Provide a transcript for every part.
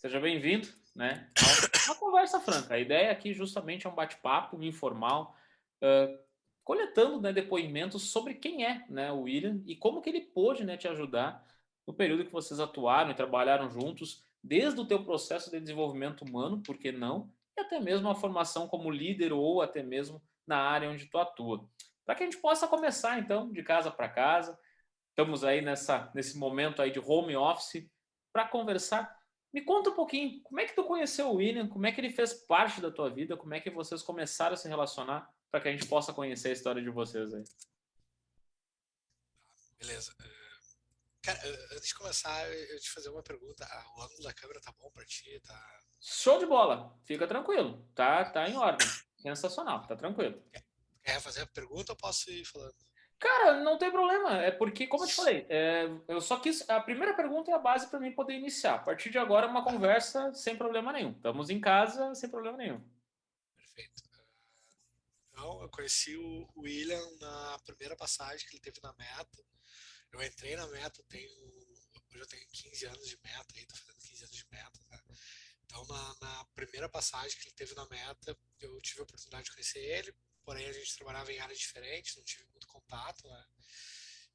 Seja bem-vindo, né, a uma conversa franca. A ideia aqui justamente é um bate-papo informal, hã, coletando, né, depoimentos sobre quem é, né, o William e como que ele pôde, né, te ajudar no período que vocês atuaram e trabalharam juntos, desde o teu processo de desenvolvimento humano, por que não, e até mesmo a formação como líder ou até mesmo na área onde tu atua. Para que a gente possa começar então, de casa para casa, estamos aí nesse momento aí de home office para conversar. Me conta um pouquinho, como é que tu conheceu o William? Como é que ele fez parte da tua vida? Como é que vocês começaram a se relacionar para que a gente possa conhecer a história de vocês aí? Beleza. Cara, antes de começar, eu te fazer uma pergunta. O ângulo da câmera tá bom pra ti? Tá. Show de bola. Fica tranquilo. Tá em ordem. Sensacional, tá tranquilo. Quer fazer a pergunta ou posso ir falando? Cara, não tem problema. É porque, como eu te falei, eu só quis. A primeira pergunta é a base para mim poder iniciar. A partir de agora, é uma Tá, conversa sem problema nenhum. Estamos em casa sem problema nenhum. perfeito. Então, eu conheci o William na primeira passagem que ele teve na Meta. Eu entrei na Meta, hoje eu tenho 15 anos de Meta, aí tô fazendo 15 anos de Meta, tá? Então, na primeira passagem que ele teve na Meta, eu tive a oportunidade de conhecer ele, porém a gente trabalhava em áreas diferentes, não tive muito contato, né?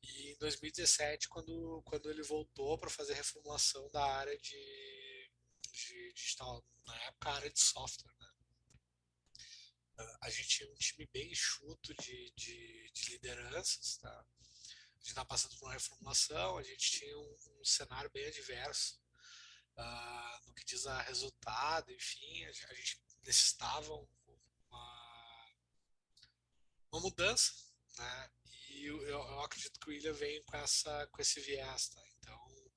E em 2017, quando ele voltou para fazer reformulação da área de digital, na época a área de software, né? A gente tinha um time bem enxuto de lideranças, tá? A gente estava passando por uma reformulação, a gente tinha um cenário bem adverso no que diz a resultado, enfim, a gente necessitava uma mudança, né? E eu acredito que o William vem com esse viés, tá? Então,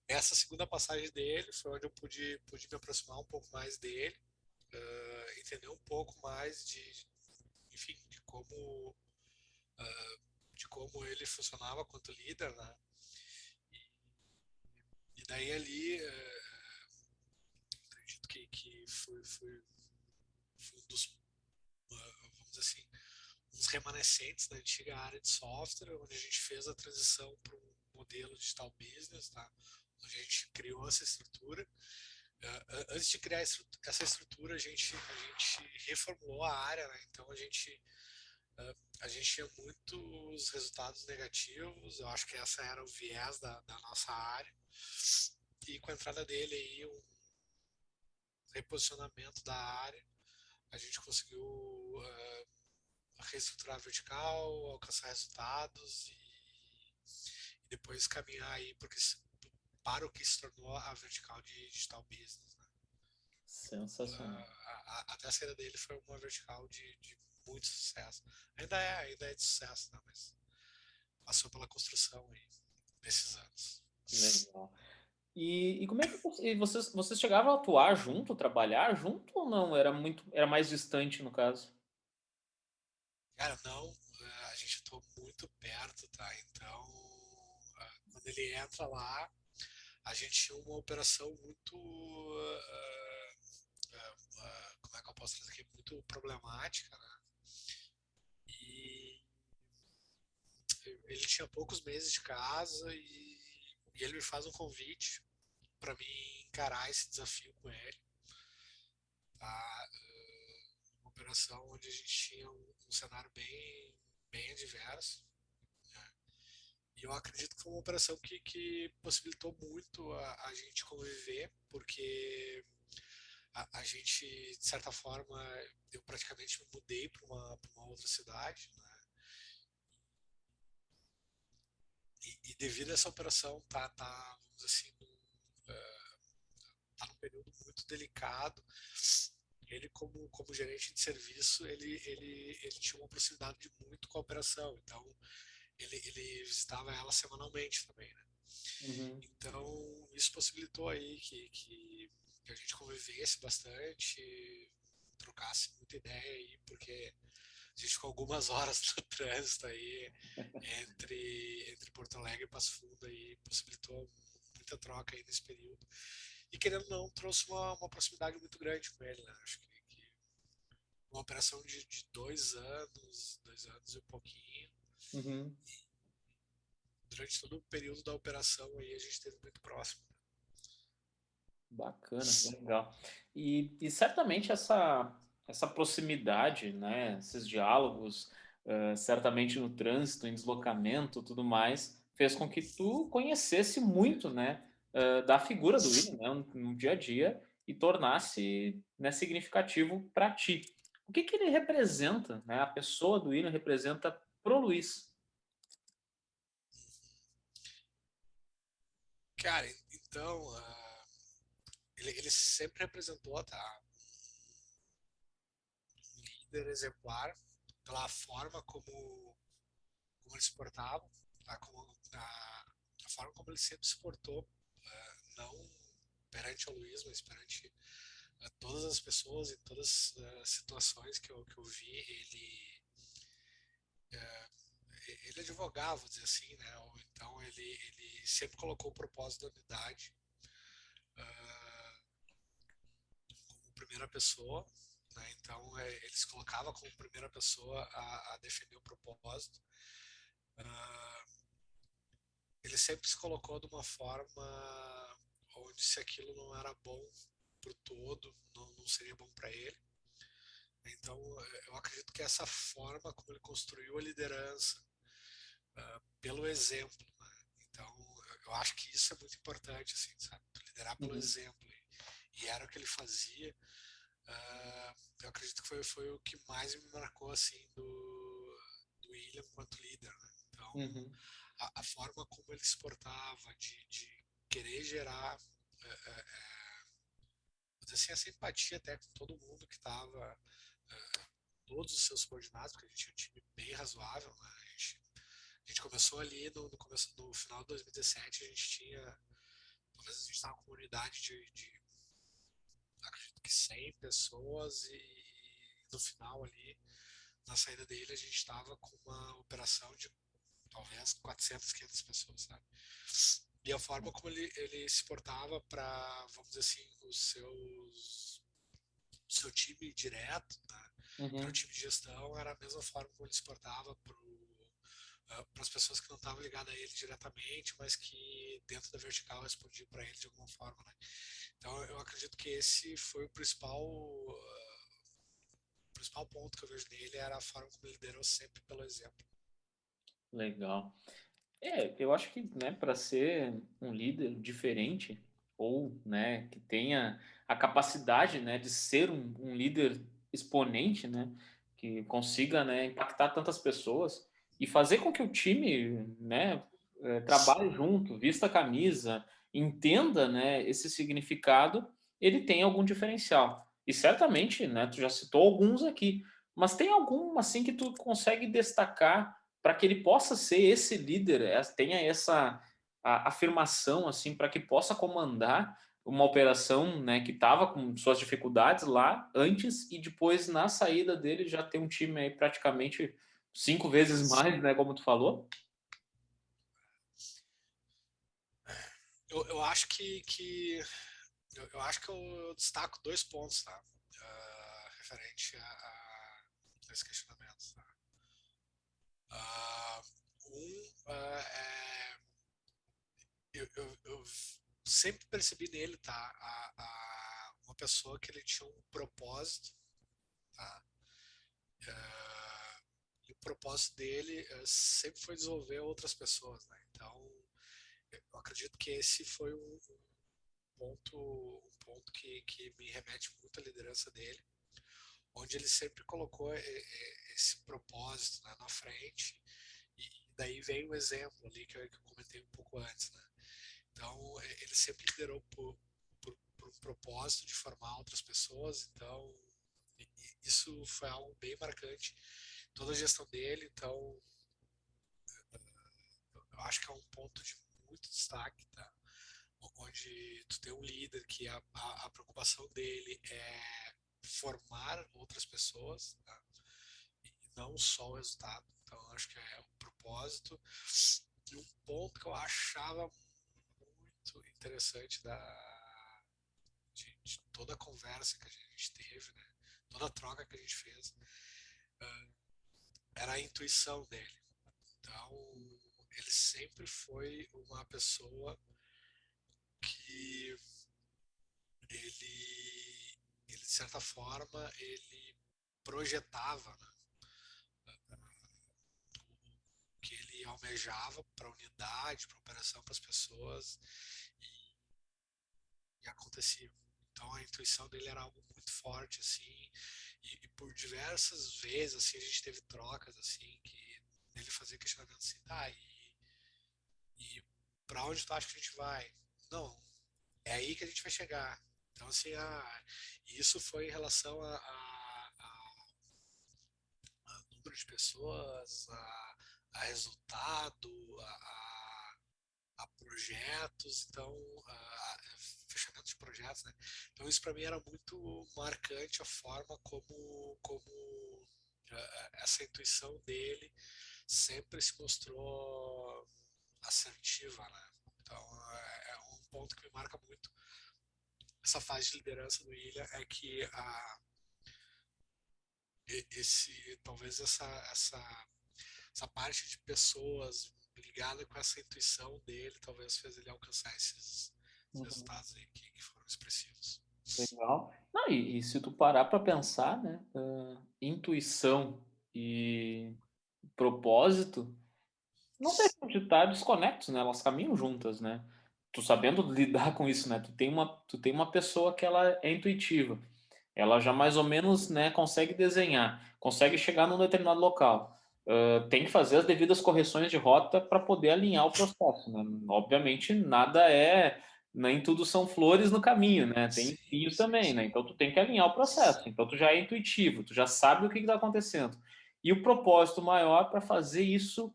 essa segunda passagem dele foi onde eu pude me aproximar um pouco mais dele, entender um pouco mais enfim, de como ele funcionava quanto líder, né? E daí ali, acredito que foi um dos, vamos dizer assim, uns remanescentes da antiga área de software, onde a gente fez a transição para um modelo digital business, tá? Onde a gente criou essa estrutura. Antes de criar essa estrutura, a gente reformulou a área, né? Então a gente tinha muitos resultados negativos. Eu acho que essa era o viés da nossa área. E com a entrada dele aí, um reposicionamento da área, a gente conseguiu reestruturar a vertical, alcançar resultados e depois caminhar aí para o que se tornou a vertical de digital business. Né? Sensacional. Até a saída dele foi uma vertical de muito sucesso. Ainda é de sucesso, né? Mas passou pela construção aí nesses anos. Legal. E como é que vocês chegavam a atuar junto, trabalhar junto ou não? Era mais distante no caso? Cara, não, a gente atuou muito perto, tá? Então, quando ele entra lá, a gente tinha uma operação muito, como é que eu posso dizer aqui, muito problemática, né? E ele tinha poucos meses de casa e ele me faz um convite para mim encarar esse desafio com ele, tá? Uma operação onde a gente tinha um cenário bem adverso, né? E eu acredito que foi uma operação que possibilitou muito a gente conviver, porque a gente, de certa forma, eu praticamente me mudei para uma outra cidade, né? E devido a essa operação vamos dizer assim, tá num período muito delicado. Ele, como gerente de serviço, ele tinha uma proximidade muito com a operação, então ele visitava ela semanalmente também, né? Uhum. Então, isso possibilitou aí que a gente convivesse bastante, trocasse muita ideia aí, porque a gente ficou algumas horas no trânsito aí entre Porto Alegre e Passo Fundo aí, possibilitou muita troca aí nesse período. E querendo ou não, trouxe uma proximidade muito grande com ele, né? Acho que uma operação de 2 anos e um pouquinho. Uhum. Durante todo o período da operação aí a gente esteve muito próximo. Bacana, legal. E certamente essa proximidade, né, esses diálogos, certamente no trânsito, em deslocamento, tudo mais, fez com que tu conhecesse muito, né, da figura do William, né, no dia a dia e tornasse, né, significativo para ti. O que que ele representa, né, a pessoa do William representa pro Luiz? Cara, então, ele sempre representou, tá, um líder exemplar pela forma como ele se portava, tá, a forma como ele sempre se portou, não perante o Luiz, mas perante todas as pessoas e todas as situações que eu vi, ele advogava, vou dizer assim, né? Então ele sempre colocou o propósito da unidade como primeira pessoa, né? Então ele se colocava como primeira pessoa a defender o propósito. Ele sempre se colocou de uma forma onde se aquilo não era bom pro todo, não seria bom para ele. Então eu acredito que essa forma como ele construiu a liderança, pelo exemplo, né? Então eu acho que isso é muito importante, assim, sabe? Liderar pelo Uhum, exemplo. E era o que ele fazia. Eu acredito que foi o que mais me marcou, assim, do William quanto líder, né? Então, uhum, a forma como ele se portava, de querer gerar, assim, essa empatia até com todo mundo que estava, todos os seus subordinados, porque a gente tinha um time bem razoável, né? A gente começou ali no final de 2017, a gente tinha, talvez a gente estava com uma unidade de acredito que 100 pessoas e no final ali, na saída dele, a gente estava com uma operação de talvez 400, 500 pessoas, sabe? E a forma como ele se portava para, vamos dizer assim, o seu time direto, né? Que era o uhum. time de gestão, era a mesma forma como ele se portava para as pessoas que não estavam ligadas a ele diretamente, mas que dentro da vertical respondiam para ele de alguma forma, né? Então eu acredito que esse foi o principal ponto que eu vejo nele era a forma como ele liderou sempre pelo exemplo. Legal. Eu acho que, né, para ser um líder diferente ou, né, que tenha a capacidade, né, de ser um líder exponente, né, que consiga, né, impactar tantas pessoas e fazer com que o time, né, trabalhe junto, vista a camisa, entenda, né, esse significado, ele tem algum diferencial. E certamente, né, tu já citou alguns aqui, mas tem algum assim que tu consegue destacar para que ele possa ser esse líder, tenha essa afirmação assim para que possa comandar uma operação, né, que estava com suas dificuldades lá antes e depois na saída dele já ter um time aí praticamente 5 vezes mais, né, como tu falou. Eu acho eu acho que eu destaco dois pontos, tá? Referente a esse questionamento. Tá? Uh, é, eu sempre percebi nele, tá? Uma pessoa que ele tinha um propósito, tá? E o propósito dele sempre foi desenvolver outras pessoas, né? Então, eu acredito que esse foi um ponto que me remete muito à liderança dele, onde ele sempre colocou esse propósito, né, na frente, e daí vem o exemplo ali que eu comentei um pouco antes, né? Então, ele sempre liderou por um propósito de formar outras pessoas, então isso foi algo bem marcante toda a gestão dele, então eu acho que é um ponto de muito destaque, tá? Onde tu tem um líder que a preocupação dele é formar outras pessoas, tá? E não só o resultado. Então, eu acho que é o propósito. E um ponto que eu achava muito interessante de toda a conversa que a gente teve, né? Toda a troca que a gente fez, era a intuição dele. Então, ele sempre foi uma pessoa que ele de certa forma, ele projetava, né, o que ele almejava para a unidade, para a operação, para as pessoas, e acontecia. Então a intuição dele era algo muito forte, assim, e por diversas vezes, assim, a gente teve trocas, assim, que ele fazia questionamento assim, tá, e para onde tu acha que a gente vai? Não, é aí que a gente vai chegar. Então, assim, isso foi em relação a número de pessoas, a resultado, a projetos, então, a fechamento de projetos, né? Então, isso para mim era muito marcante a forma como essa intuição dele sempre se mostrou assertiva, né? Então, é um ponto que me marca muito essa fase de liderança do William é que talvez essa parte de pessoas ligada com essa intuição dele talvez fez ele alcançar esses Uhum. resultados aí que foram expressivos. Legal. Não, e se tu parar para pensar, né, intuição e propósito não deixam de estar desconectos, né? Elas caminham juntas, né? Tu sabendo lidar com isso, né? Tu tem uma pessoa que ela é intuitiva. Ela já mais ou menos, né, consegue desenhar, consegue chegar num determinado local. Tem que fazer as devidas correções de rota para poder alinhar o processo, né? Obviamente, nada nem tudo são flores no caminho, né? Tem Sim, espinhos sim, também, né? sim. Então tu tem que alinhar o processo. Então tu já é intuitivo, tu já sabe o que está acontecendo. E o propósito maior para fazer isso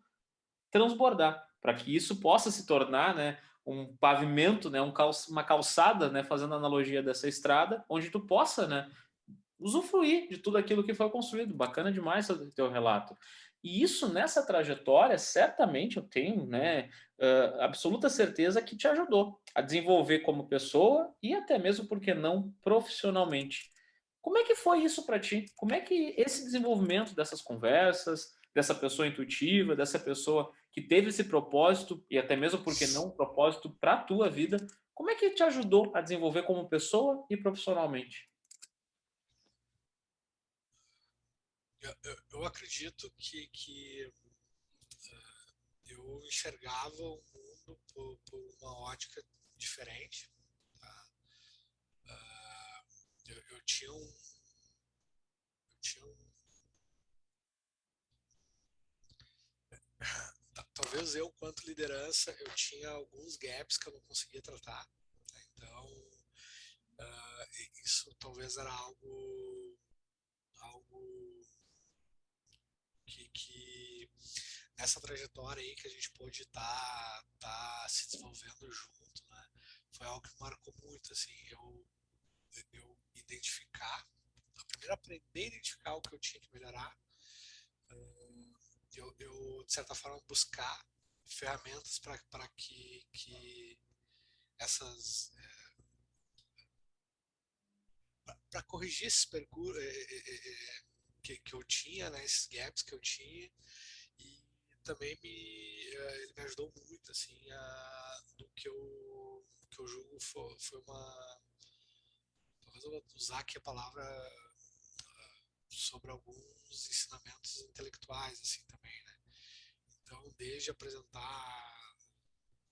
transbordar, para que isso possa se tornar, né, um pavimento, né, uma calçada, né, fazendo analogia dessa estrada, onde tu possa, né, usufruir de tudo aquilo que foi construído. Bacana demais o teu relato. E isso nessa trajetória, certamente eu tenho, né, absoluta certeza que te ajudou a desenvolver como pessoa e até mesmo, por que não, profissionalmente. Como é que foi isso para ti? Como é que esse desenvolvimento dessas conversas, dessa pessoa intuitiva, dessa pessoa que teve esse propósito e até mesmo, por que não, um propósito para a tua vida, como é que te ajudou a desenvolver como pessoa e profissionalmente? Eu acredito que eu enxergava o mundo por uma ótica diferente. Tá? Eu tinha um talvez eu, quanto liderança, eu tinha alguns gaps que eu não conseguia tratar. Né? Então, isso talvez era algo que nessa trajetória aí que a gente pôde tá se desenvolvendo junto, né? Foi algo que marcou muito, assim, eu identificar, primeiro aprender a identificar o que eu tinha que melhorar, eu de certa forma buscar ferramentas para que essas para corrigir esses percursos que eu tinha, né, esses gaps que eu tinha e também ele me ajudou muito assim no que eu julgo foi uma talvez eu vou usar aqui a palavra sobre alguns ensinamentos intelectuais assim também, né? Então desde apresentar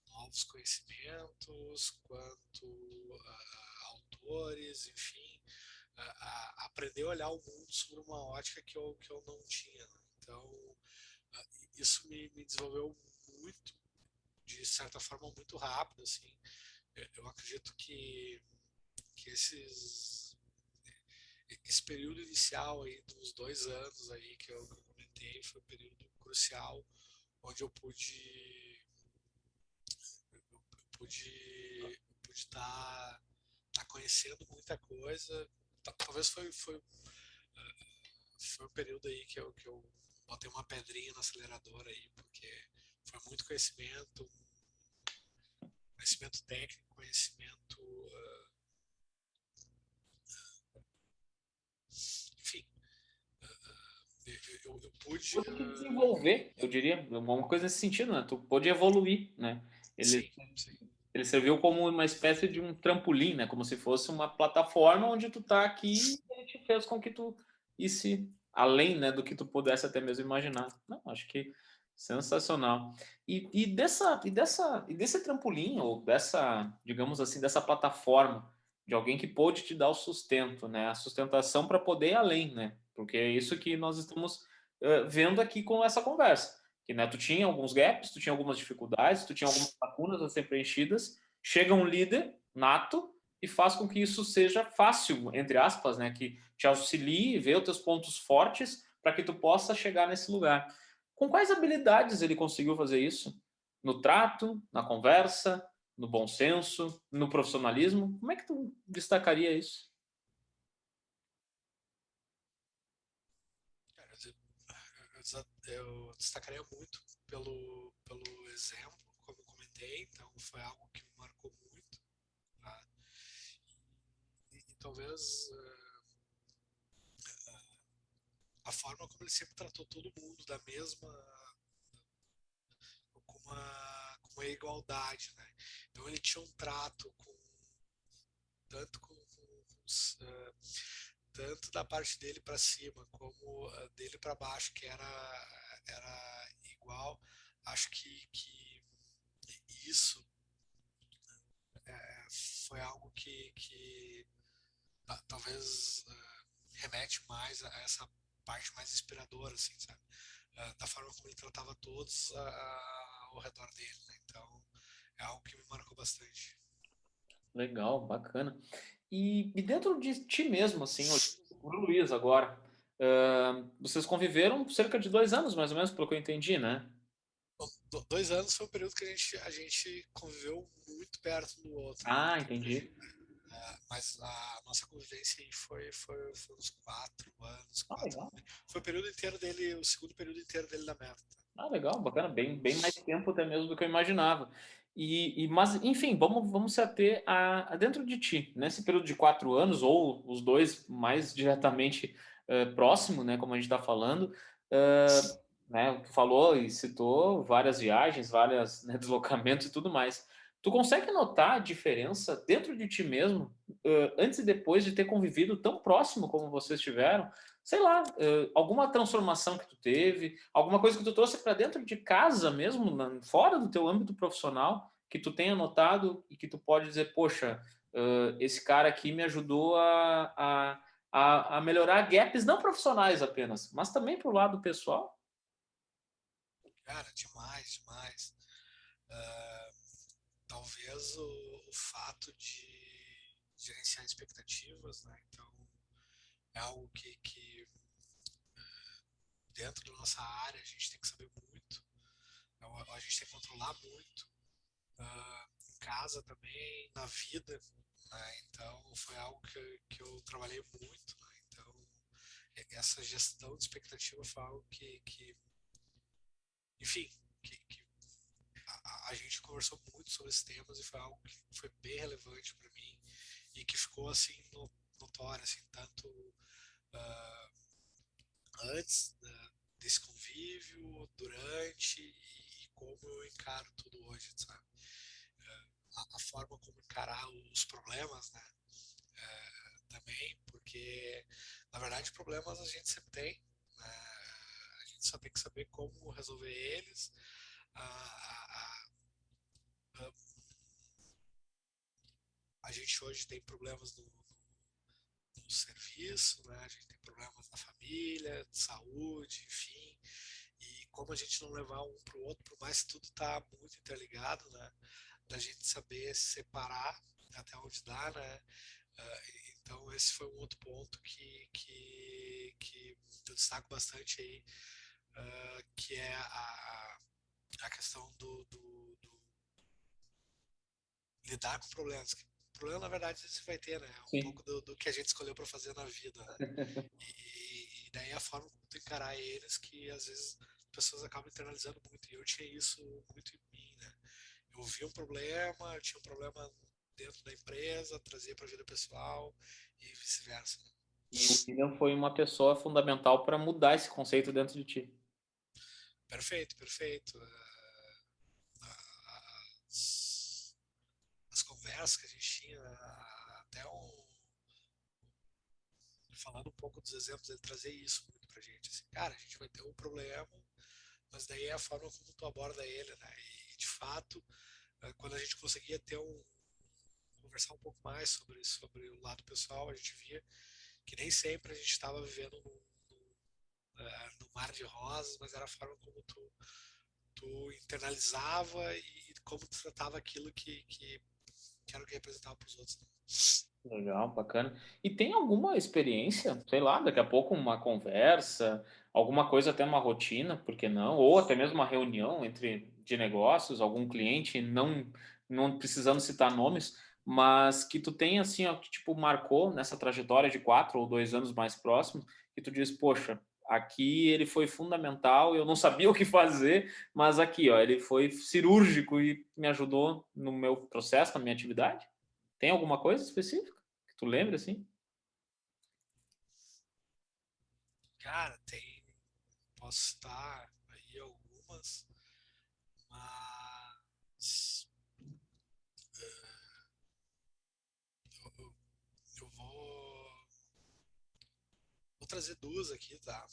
novos conhecimentos quanto autores, enfim, aprender a olhar o mundo sobre uma ótica que eu não tinha. Né? Então, isso me desenvolveu muito, de certa forma, muito rápido. Assim. Eu acredito que esse período inicial aí, dos 2 anos aí que eu comentei, foi um período crucial, onde eu pude estar conhecendo muita coisa. Talvez foi um período aí que eu botei uma pedrinha no acelerador aí, porque foi muito conhecimento técnico, conhecimento, enfim, eu pude, Pôde te desenvolver, eu diria, uma coisa nesse sentido, né? Tu pôde evoluir, né? Ele, sim, sim. Ele serviu como uma espécie de um trampolim, né? Como se fosse uma plataforma onde tu tá aqui e ele te fez com que tu isse além, né, do que tu pudesse até mesmo imaginar. Não, acho que sensacional. E desse trampolim, ou dessa, digamos assim, dessa plataforma, de alguém que pôde te dar o sustento, né? A sustentação para poder ir além, né? Porque é isso que nós estamos vendo aqui com essa conversa. Que, né, tu tinha alguns gaps, tu tinha algumas dificuldades, tu tinha algumas lacunas a ser preenchidas. Chega um líder nato e faz com que isso seja fácil, entre aspas, né? Que te auxilie, ver os teus pontos fortes para que tu possa chegar nesse lugar. Com quais habilidades ele conseguiu fazer isso? No trato, na conversa, no bom senso, no profissionalismo? Como é que tu destacaria isso? Cara, eu destacaria muito pelo exemplo, como eu comentei, então foi algo que me marcou muito, tá? E talvez a forma como ele sempre tratou todo mundo da mesma, com uma igualdade, né? Então ele tinha um trato tanto com tanto da parte dele para cima como dele para baixo, que era igual. Acho que isso foi algo que talvez remete mais a essa parte mais inspiradora, assim, sabe? Da forma como ele tratava todos ao redor dele, né? Então, é algo que me marcou bastante. Legal, bacana. E dentro de ti mesmo, assim, olhando pro Luiz agora, vocês conviveram cerca de 2 anos, mais ou menos, pelo que eu entendi, né? Bom, 2 anos foi um período que a gente conviveu muito perto um do outro, né? Ah, Então, entendi. mas a nossa convivência aí foi uns 4 anos, Ah, legal. foi o período inteiro dele, o segundo período inteiro dele na meta. Ah, legal, bacana, bem, bem mais tempo até mesmo do que eu imaginava. Mas, enfim, vamos se ater a dentro de ti, nesse período de 4 anos, ou os dois mais diretamente próximo, né, como a gente está falando, né, tu falou e citou várias viagens, vários, né, deslocamentos e tudo mais. Tu consegue notar a diferença dentro de ti mesmo, antes e depois de ter convivido tão próximo como vocês tiveram? Sei lá, alguma transformação que tu teve, alguma coisa que tu trouxe para dentro de casa mesmo, fora do teu âmbito profissional, que tu tenha notado e que tu pode dizer, poxa, esse cara aqui me ajudou a melhorar gaps não profissionais apenas, mas também para o lado pessoal. Cara, demais, demais. Ah, talvez o fato de gerenciar expectativas, né? Então, é algo que dentro da nossa área a gente tem que saber muito, a gente tem que controlar muito, em casa também, na vida, né? Então, foi algo que eu trabalhei muito, né? Então, essa gestão de expectativa foi algo que enfim, que a gente conversou muito sobre esses temas e foi algo que foi bem relevante para mim e que ficou assim notório, assim, tanto uh, antes desse convívio, durante e como eu encaro tudo hoje, sabe? A forma como encarar os problemas, né? Também, porque na verdade problemas a gente sempre tem, né? A gente só tem que saber como resolver eles. A, a gente hoje tem problemas no serviço, né? A gente tem problemas na família, de saúde, enfim. E como a gente não levar um para o outro, por mais que tudo está muito interligado, né? Da gente saber separar até onde dá, né? Então esse foi um outro ponto que eu destaco bastante aí, que é a questão do lidar com problemas. O problema, na verdade, você vai ter, né? É um Sim. pouco do que a gente escolheu para fazer na vida, né? E daí a forma como tu encarar eles que às vezes as pessoas acabam internalizando muito. E eu tinha isso muito em mim, né? Eu via um problema, eu tinha um problema dentro da empresa, trazia para a vida pessoal e vice-versa. Né? E o William foi uma pessoa fundamental para mudar esse conceito dentro de ti. Perfeito, perfeito. conversas que a gente tinha, até falando um pouco dos exemplos, ele trazer isso muito pra gente. Assim, cara, a gente vai ter um problema, mas daí é a forma como tu aborda ele, né? E de fato, quando a gente conseguia ter conversar um pouco mais sobre o lado pessoal, a gente via que nem sempre a gente estava vivendo no mar de rosas, mas era a forma como tu internalizava e como tu tratava aquilo que era o que representava para os outros. Legal, bacana. E tem alguma experiência, sei lá, daqui a pouco uma conversa, alguma coisa até uma rotina, por que não? Ou até mesmo uma reunião entre de negócios, algum cliente, não precisando citar nomes, mas que tu tem assim, ó, que tipo marcou nessa trajetória de 4 ou 2 anos mais próximos, que tu diz, poxa, aqui ele foi fundamental, eu não sabia o que fazer, mas aqui, ó, ele foi cirúrgico e me ajudou no meu processo, na minha atividade. Tem alguma coisa específica que tu lembra, assim? Cara, posso citar aí algumas, mas eu, eu, eu vou trazer duas aqui, tá?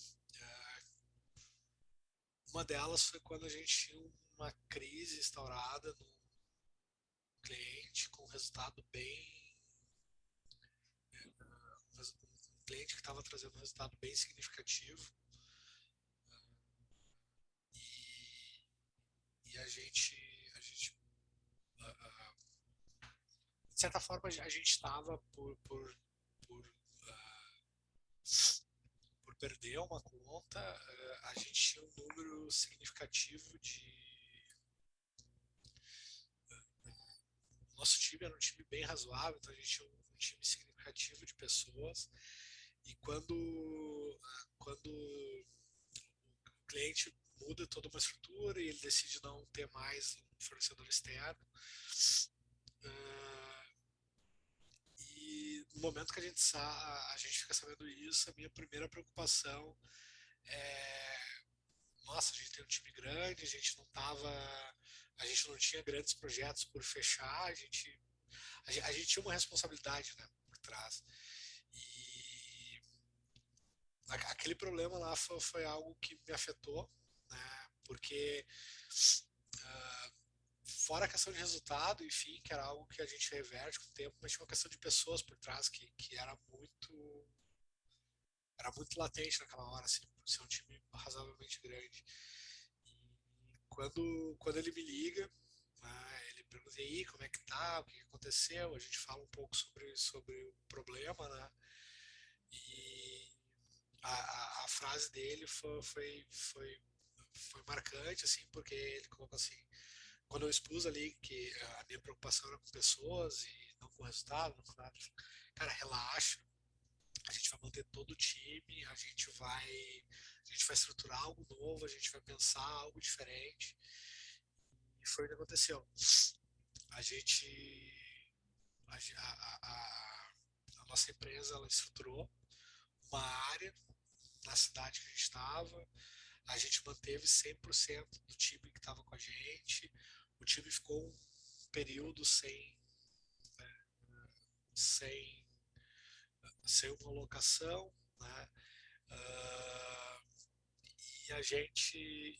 Uma delas foi quando a gente tinha uma crise instaurada no cliente com um resultado um cliente que estava trazendo um resultado bem significativo e de certa forma, a gente estava por perder uma conta, a gente tinha um número significativo o nosso time era um time bem razoável, então a gente tinha um time significativo de pessoas. E quando o cliente muda toda uma estrutura e ele decide não ter mais um fornecedor externo, e no momento que a gente fica sabendo isso, a minha primeira preocupação é, nossa, a gente tem um time grande, a gente não tinha grandes projetos por fechar, a gente tinha uma responsabilidade, né, por trás. E aquele problema lá foi algo que me afetou, né, porque fora a questão de resultado, enfim, que era algo que a gente reverte com o tempo, mas tinha uma questão de pessoas por trás que era muito latente naquela hora, assim, por ser um time razoavelmente grande. E quando ele me liga, ele pergunta, e aí, como é que tá, o que aconteceu, a gente fala um pouco sobre o problema, né, e a frase dele foi marcante, assim, porque ele colocou assim, quando eu expus ali que a minha preocupação era com pessoas e não com resultado, não com nada, cara, relaxa, a gente vai manter todo o time, a gente vai estruturar algo novo, a gente vai pensar algo diferente. E foi o que aconteceu. A gente, a nossa empresa, ela estruturou uma área na cidade que a gente estava, a gente manteve 100% do time que estava com a gente, o time ficou um período sem, sem uma locação, né? Uh, e a gente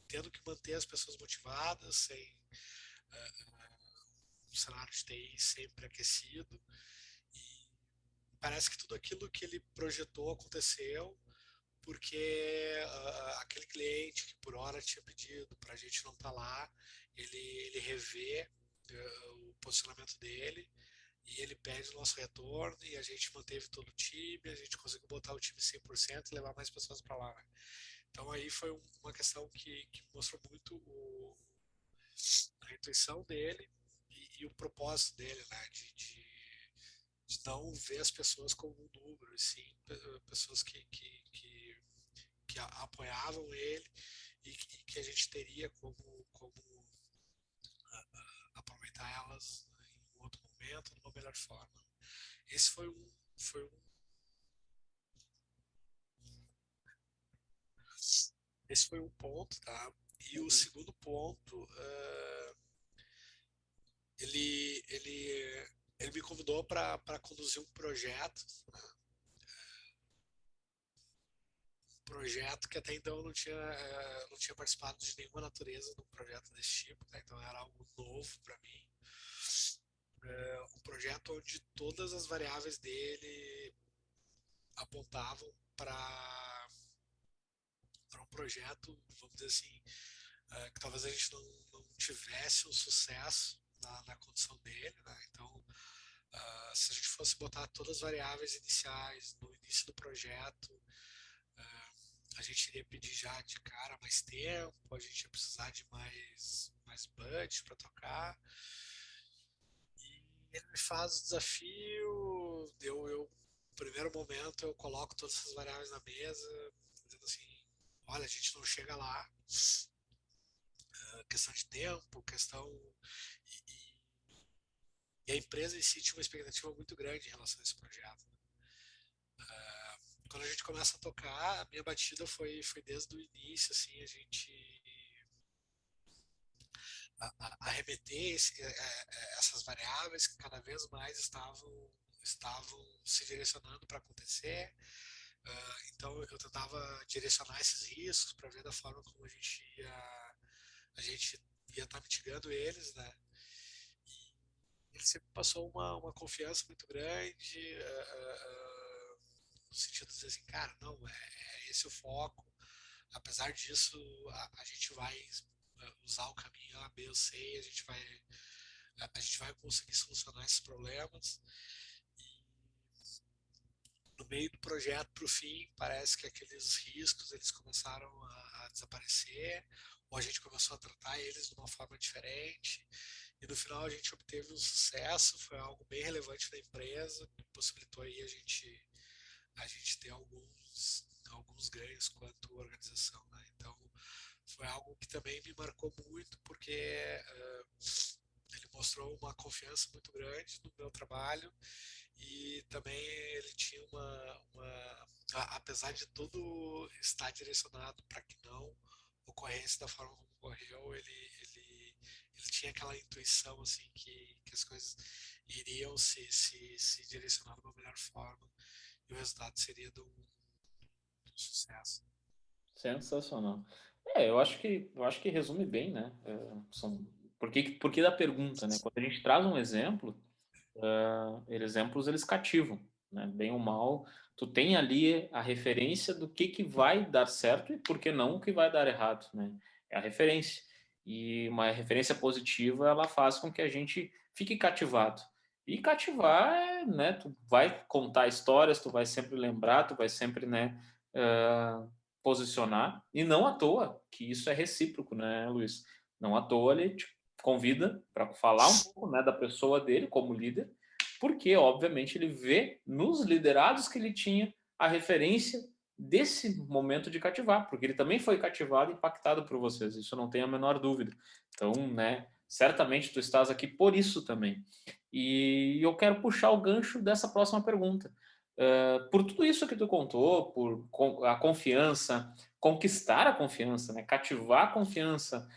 tendo que manter as pessoas motivadas, sem um cenário de TI sempre aquecido. E parece que tudo aquilo que ele projetou aconteceu, porque aquele cliente que por hora tinha pedido para a gente não estar lá, ele revê o posicionamento dele e ele pede o nosso retorno e a gente manteve todo o time, a gente conseguiu botar o time 100% e levar mais pessoas para lá. Né? Então aí foi uma questão que mostrou muito a intuição dele e o propósito dele, né? De não ver as pessoas como um número, e sim pessoas que apoiavam ele que a gente teria como aproveitar elas em um outro momento, de uma melhor forma. Esse foi um, esse foi um ponto, tá? E o segundo ponto ele me convidou para conduzir um projeto, né? Projeto que até então eu não tinha participado de nenhuma natureza de um projeto desse tipo, tá? Então era algo novo para mim. Um projeto onde todas as variáveis dele apontavam para um projeto, vamos dizer assim, que talvez a gente não tivesse o sucesso na condição dele, né? Então, se a gente fosse botar todas as variáveis iniciais no início do projeto, a gente iria pedir já de cara mais tempo, a gente ia precisar de mais budget para tocar. E ele me faz o desafio, no primeiro momento eu coloco todas essas variáveis na mesa, dizendo assim, olha, a gente não chega lá, questão de tempo, questão. E a empresa em si tinha uma expectativa muito grande em relação a esse projeto. Quando a gente começa a tocar, a minha batida foi desde o início, assim, a gente arremeter essas variáveis que cada vez mais estavam se direcionando para acontecer. Então eu tentava direcionar esses riscos para ver da forma como a gente ia estar mitigando eles, né? E ele sempre passou uma confiança muito grande, no sentido de dizer assim, cara, não, é esse o foco. Apesar disso, a gente vai usar o caminho A, B ou C, a gente vai conseguir solucionar esses problemas. E no meio do projeto para o fim, parece que aqueles riscos eles começaram a desaparecer, ou a gente começou a tratar eles de uma forma diferente. E no final a gente obteve um sucesso, foi algo bem relevante na empresa, que possibilitou aí a gente ter alguns ganhos quanto organização, né? Então foi algo que também me marcou muito porque ele mostrou uma confiança muito grande no meu trabalho e também ele tinha apesar de tudo estar direcionado para que não ocorresse da forma como ocorreu, ele tinha aquela intuição assim que as coisas iriam se direcionar de uma melhor forma e o resultado seria de um sucesso. Sensacional. Eu acho que resume bem, né? Por que da pergunta, né? Quando a gente traz um exemplo, exemplos eles cativam, né? Bem ou mal, tu tem ali a referência do que vai dar certo e por que não o que vai dar errado, né? É a referência. E uma referência positiva, ela faz com que a gente fique cativado. E cativar é, né? Tu vai contar histórias, tu vai sempre lembrar, tu vai sempre, né? Posicionar. E não à toa que isso é recíproco, né, Luiz? Não à toa ele te convida para falar um pouco, né, da pessoa dele como líder, porque, obviamente, ele vê nos liderados que ele tinha a referência desse momento de cativar, porque ele também foi cativado e impactado por vocês, isso não tem a menor dúvida. Então, né, certamente tu estás aqui por isso também. E eu quero puxar o gancho dessa próxima pergunta. Por tudo isso que tu contou, por a confiança, conquistar a confiança, né, cativar a confiança,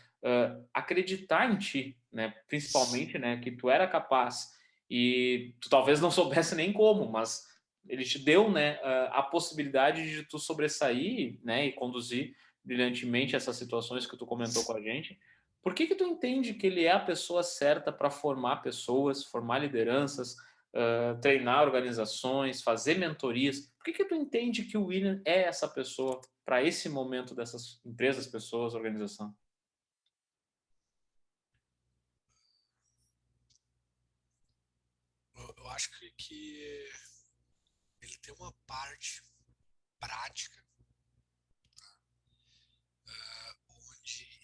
acreditar em ti, né, principalmente, né, que tu era capaz e tu talvez não soubesse nem como, mas ele te deu, né, a possibilidade de tu sobressair, né, e conduzir brilhantemente essas situações que tu comentou com a gente. Por que tu entende que ele é a pessoa certa para formar pessoas, formar lideranças, treinar organizações, fazer mentorias? Por que tu entende que o William é essa pessoa para esse momento dessas empresas, pessoas, organização? Eu acho que ele tem uma parte prática onde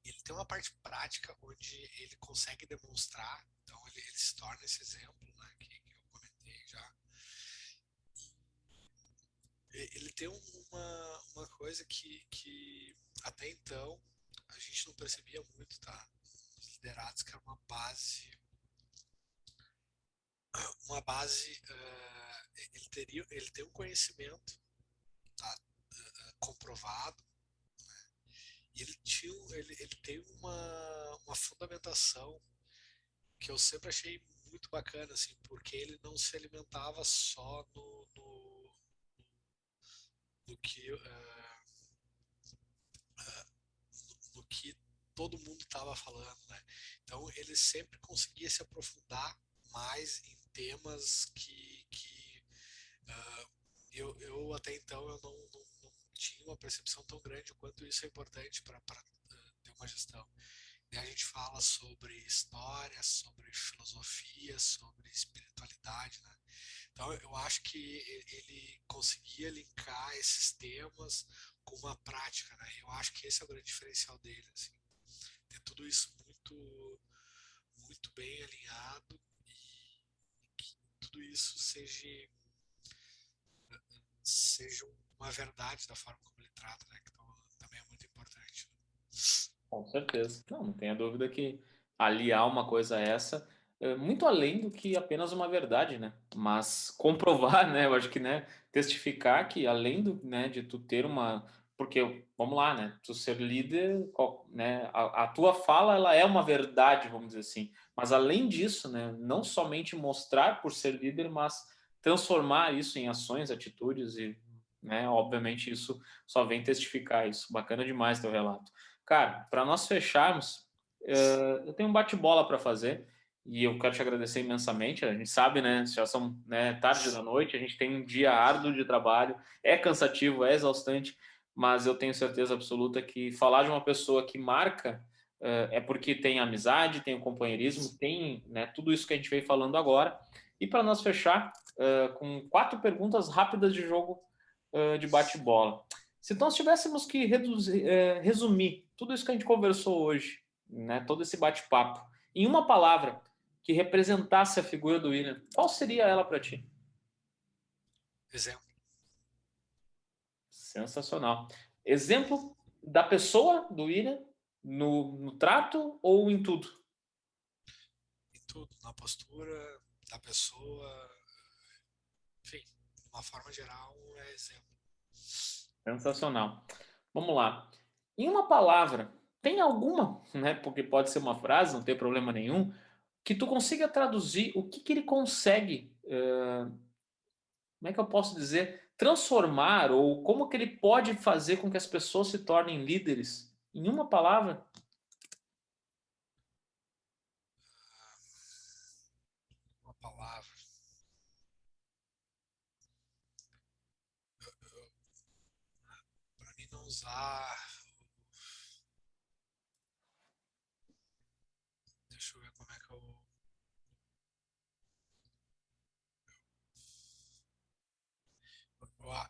ele tem uma parte prática onde ele consegue demonstrar, então ele se torna esse exemplo, né, que eu comentei já. Ele tem uma coisa que até então a gente não percebia muito, tá? Os liderados, que era uma base, ele tem um conhecimento, tá, comprovado, E ele tem uma fundamentação que eu sempre achei muito bacana, assim, porque ele não se alimentava só no que, no que todo mundo estava falando, né? Então ele sempre conseguia se aprofundar mais em temas que eu até então eu não tinha uma percepção tão grande o quanto isso é importante para ter uma gestão. E a gente fala sobre história, sobre filosofia, sobre espiritualidade, né? Então eu acho que ele conseguia linkar esses temas com uma prática, né? Eu acho que esse é o grande diferencial dele, assim, ter tudo isso muito bem alinhado e que tudo isso seja uma verdade da forma como ele trata, né? Que também é muito importante. Com certeza. Não tenha dúvida que aliar uma coisa a essa é muito além do que apenas uma verdade, né? Mas comprovar, né? Eu acho que, né? Testificar que além do, né? De tu ter uma, porque vamos lá, né? Tu ser líder, né? A tua fala ela é uma verdade, vamos dizer assim. Mas além disso, né? Não somente mostrar por ser líder, mas transformar isso em ações, atitudes e, né? Obviamente isso só vem testificar isso. Bacana demais teu relato. Cara, para nós fecharmos, eu tenho um bate-bola para fazer e eu quero te agradecer imensamente. A gente sabe, né? Já são, né, tarde da noite, a gente tem um dia árduo de trabalho, é cansativo, é exaustante, mas eu tenho certeza absoluta que falar de uma pessoa que marca é porque tem amizade, tem o companheirismo, tem, né, tudo isso que a gente veio falando agora. E para nós fechar, com 4 perguntas rápidas de jogo de bate-bola. Se nós tivéssemos que resumir tudo isso que a gente conversou hoje, né, todo esse bate-papo, em uma palavra que representasse a figura do William, qual seria ela para ti? Exemplo, Sensacional. Exemplo da pessoa do William no trato ou em tudo? em tudo, na postura da pessoa, enfim, de uma forma geral, é exemplo. Sensacional. Vamos lá. Em uma palavra, tem alguma, né, porque pode ser uma frase, não tem problema nenhum, que tu consiga traduzir o que ele consegue como é que eu posso dizer, transformar ou como que ele pode fazer com que as pessoas se tornem líderes? Em uma palavra, Uma palavra. Para mim não usar. Deixa eu ver como é que eu.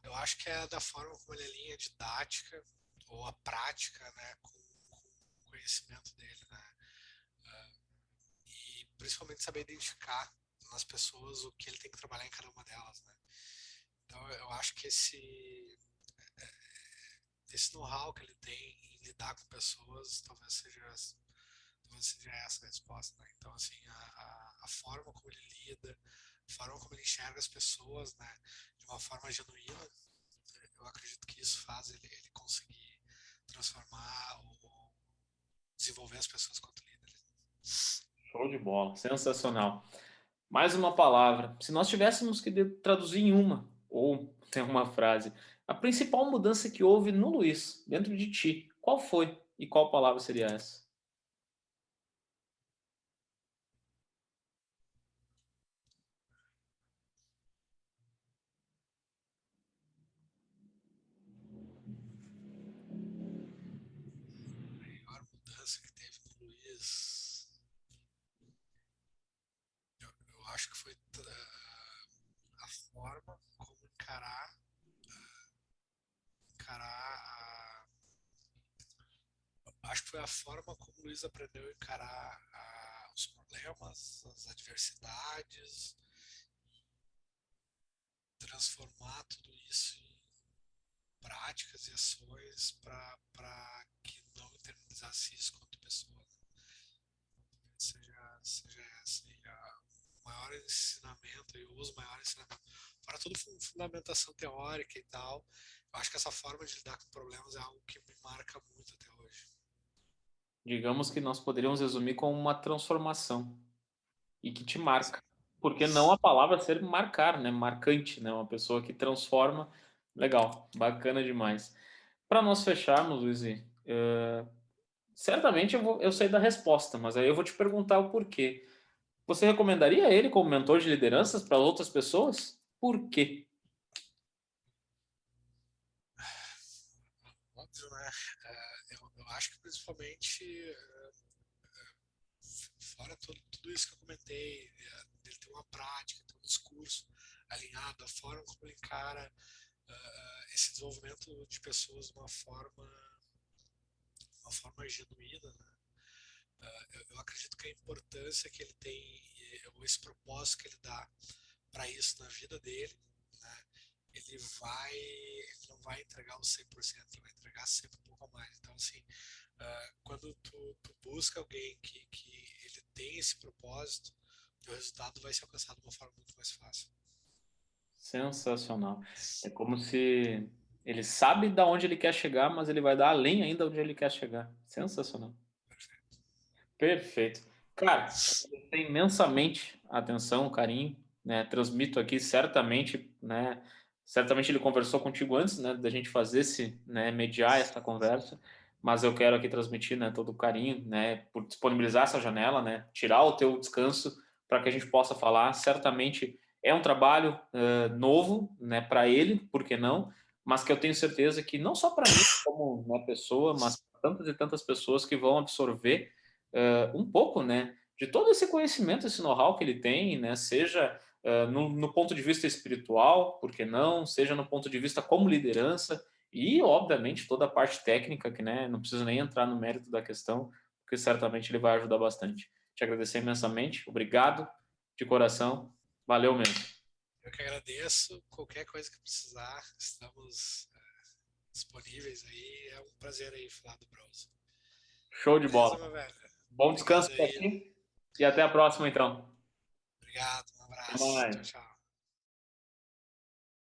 Eu acho que é da forma como ele alinha a didática ou a prática, né, com o conhecimento dele, né? E principalmente saber identificar nas pessoas o que ele tem que trabalhar em cada uma delas, né? Então eu acho que esse know-how que ele tem em lidar com pessoas talvez seja essa a resposta, né? Então, assim, a forma como ele lida, a forma como ele enxerga as pessoas, né, de uma forma genuína, eu acredito que isso faz ele conseguir transformar ou desenvolver as pessoas quanto líderes. show de bola, sensacional. Mais uma palavra. Se nós tivéssemos que traduzir em uma ou tem uma frase, a principal mudança que houve no Luiz, dentro de ti, qual foi e qual palavra seria essa? A maior mudança que teve no Luiz, eu acho que foi a forma como encarar acho que foi a forma como o Luiz aprendeu a encarar os problemas, as adversidades, transformar tudo isso em práticas e ações para que não internalizasse isso quanto pessoa. Seja essa. E o maior maior ensinamento, eu uso maior ensinamento, para toda fundamentação teórica e tal. Eu acho que essa forma de lidar com problemas é algo que me marca muito até hoje. Digamos que nós poderíamos resumir como uma transformação e que te Sim. marca. Porque não a palavra ser marcar, né? Marcante, né? Uma pessoa que transforma. Legal, bacana demais. Para nós fecharmos, Luiz, certamente eu sei da resposta, mas aí eu vou te perguntar o porquê. Você recomendaria ele como mentor de lideranças para outras pessoas? Por quê? Óbvio, né? Eu acho que principalmente, fora tudo isso que eu comentei, dele ter uma prática, ter um discurso alinhado, a forma como ele encara esse desenvolvimento de pessoas de uma forma genuína, né? Eu acredito que a importância que ele tem, ou esse propósito que ele dá para isso na vida dele, né? Ele não vai entregar os 100%, ele vai entregar sempre um pouco a mais. Então, assim, quando tu busca alguém que ele tem esse propósito, o resultado vai ser alcançado de uma forma muito mais fácil. Sensacional. É como se ele sabe da onde ele quer chegar, mas ele vai dar além ainda onde ele quer chegar. Sensacional. Perfeito. Perfeito. Cara, te agradecer imensamente a atenção, o carinho, né? Transmito aqui certamente, né? Certamente ele conversou contigo antes, né, da gente fazer esse, né, mediar essa conversa, mas eu quero aqui transmitir, né, todo o carinho, né, por disponibilizar essa janela, né, tirar o teu descanso para que a gente possa falar. Certamente é um trabalho novo, né, para ele, por que não? Mas que eu tenho certeza que não só para mim como uma pessoa, mas para tantas e tantas pessoas que vão absorver um pouco, né, de todo esse conhecimento, esse know-how que ele tem, né, seja no ponto de vista espiritual, por que não, seja no ponto de vista como liderança e, obviamente, toda a parte técnica, que, né, não preciso nem entrar no mérito da questão, porque certamente ele vai ajudar bastante. Te agradecer imensamente, obrigado de coração, valeu mesmo. Eu que agradeço. Qualquer coisa que precisar, estamos disponíveis aí. É um prazer aí falar do browser. Show de bola. Beleza, meu velho? Bom Obrigado descanso para aí. ti e até a próxima, então. Obrigado, um Até abraço. Tchau, mais. tchau.